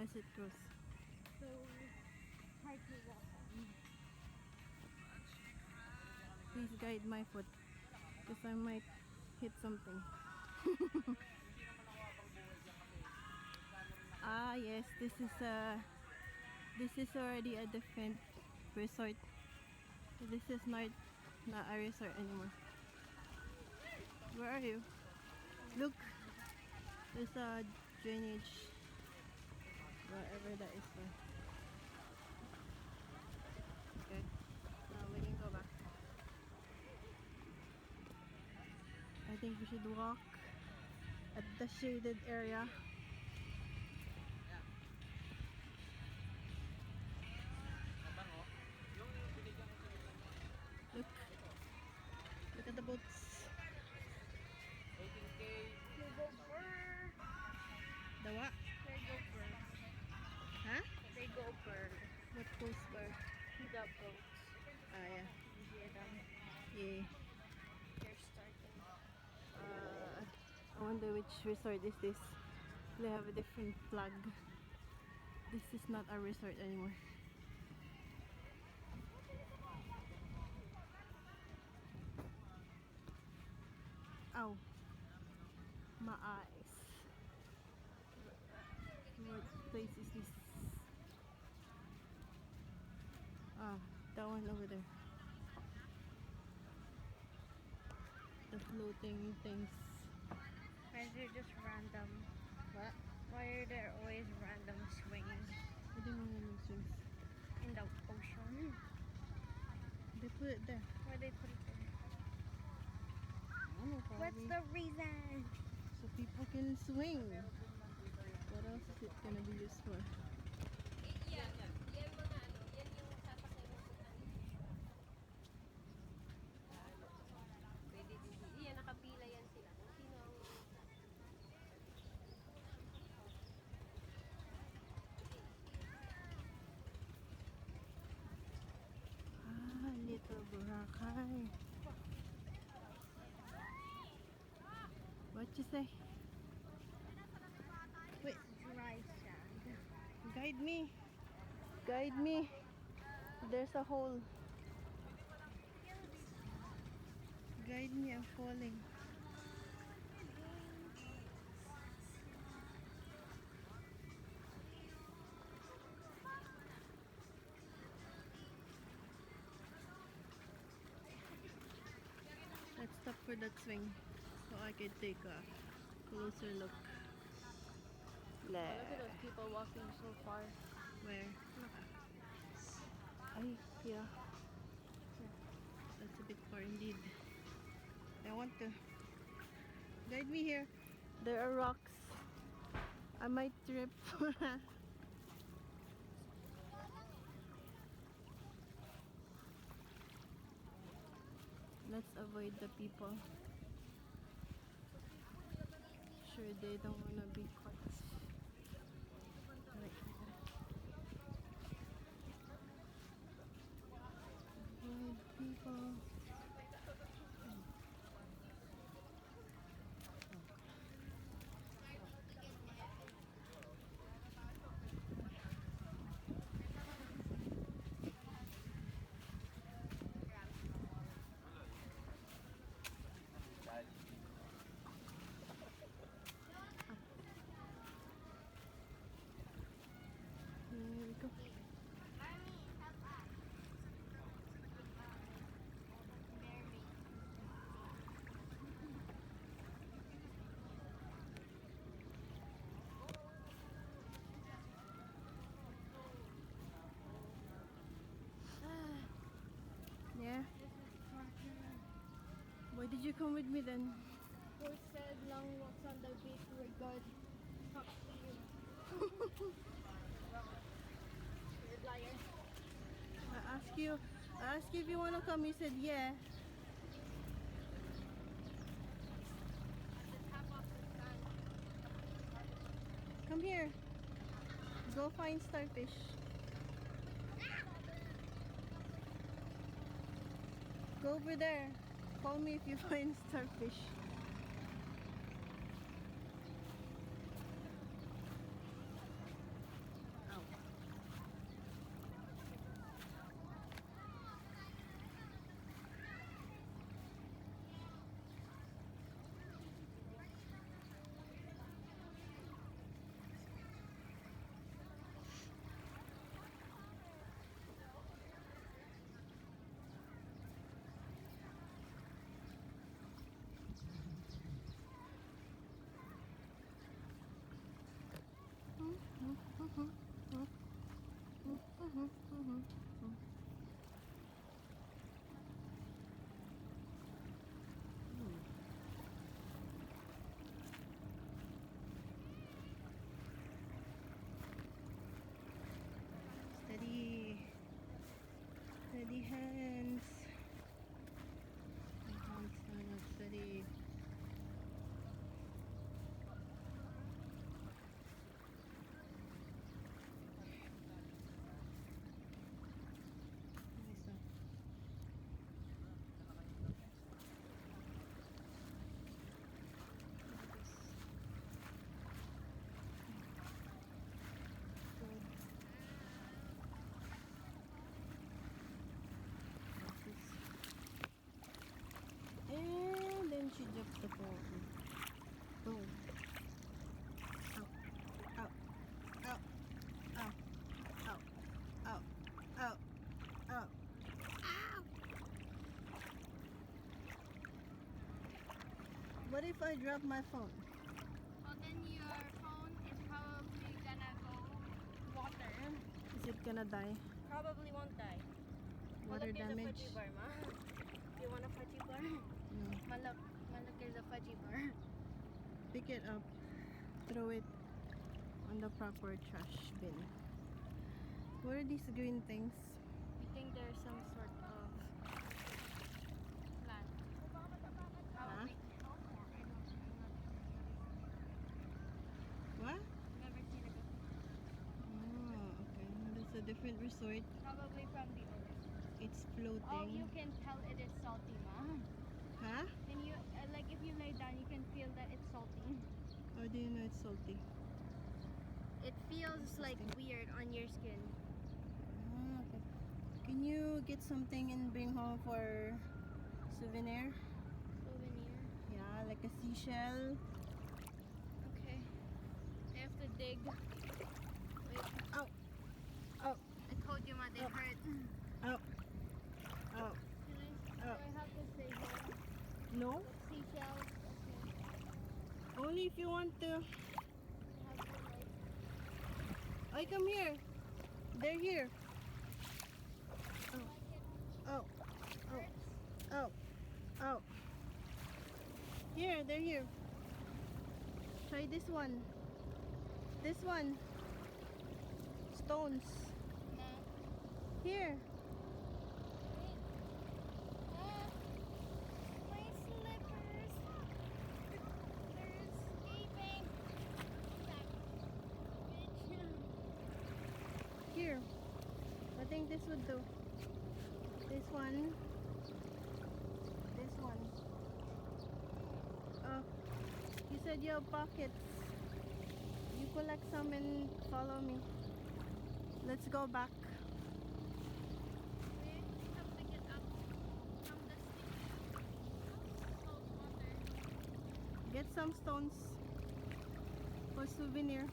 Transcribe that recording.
as it goes. So hard to walk on. Please guide my foot because I might hit something. Ah yes, this is already a different resort. This is not a resort anymore. Where are you? Look, there's a drainage wherever that is for. Okay, now we can go back. I think we should walk at the shaded area. Look, look at the boats. 18K. They go per. The what? They go per. Huh? They go per. What goes for? The boats. Ah, yeah. You hear them? Yeah. They're starting. I wonder which resort is this. They have a different flag. This is not a resort anymore. Ow. My eyes. What place is this? Ah, that one over there. The floating things. Why is there just random? What? Why are there always random swings What do you mean random swings? in the ocean? They put it there. Why they put it there? I don't know, probably. What's the reason? So people can swing. What else is it gonna be used for? Yan mga ano, yan yung sasakyan mo sa pwede din. Yan, nakapila yan sila. Kung sino ang Ah, Little Boracay. What you say? Wait, Dry sand. guide me. Guide me. There's a hole. Guide me, I'm falling. Let's stop for that swing so I can take a closer look. Look at those people walking so far. Where? Ay, yeah. That's a bit far indeed. I want to guide me here. There are rocks. I might trip. Let's avoid the people. Sure, they don't wanna be caught. Avoid people. Here we go. Yeah. Why did you come with me then? Who said long walks on the beach were good? Fuck you. You're a liar. I asked you if you wanna come. You said yeah. At the top of the sun. Come here. Go find starfish. Go over there. Call me if you find starfish. Steady. Steady hands. Hands, steady. Nice, ah. And then she drops the ball. Boom. Out. Out. Out. Out. Out. Out. Out. Out. What if I drop my phone? Well, then your phone is probably gonna go water. Is it gonna die? Probably won't die. Water Malaki damage? the fudgy bar, ma. You want a fudgy bar? No. Malaki the fudgy bar. Pick it up. Throw it on the proper trash bin. What are these green things? We think there's some sort of plant. Huh? What? Never seen it before. Oh, okay. That's a different resort. Probably from the ocean. It's Oh, floating. you can tell it is salty, ma. Huh? And you, like if you lay down, you can feel that it's salty. How do you know it's salty? It feels like weird on your skin. Ah, okay. Can you get something and bring home for souvenir? Souvenir. Yeah, like a seashell. Okay. I have to dig. Wait. Ow! Ow! I told you, ma, they Oh. hurt. Ow! Ow! Do I have to stay here? No? With seashells? Okay. Only if you want to. I have to like... Ay, come here. They're here. Oh. Oh. Oh. Oh. Here, they're here. Try this one. This one. Stones. Nah. Here. My slippers. They're escaping. Here. I think this would do. This one. This one. Oh. You said you have pockets. You collect some and follow me. Let's go back. We have to get up from the salt water. Get some stones for souvenir.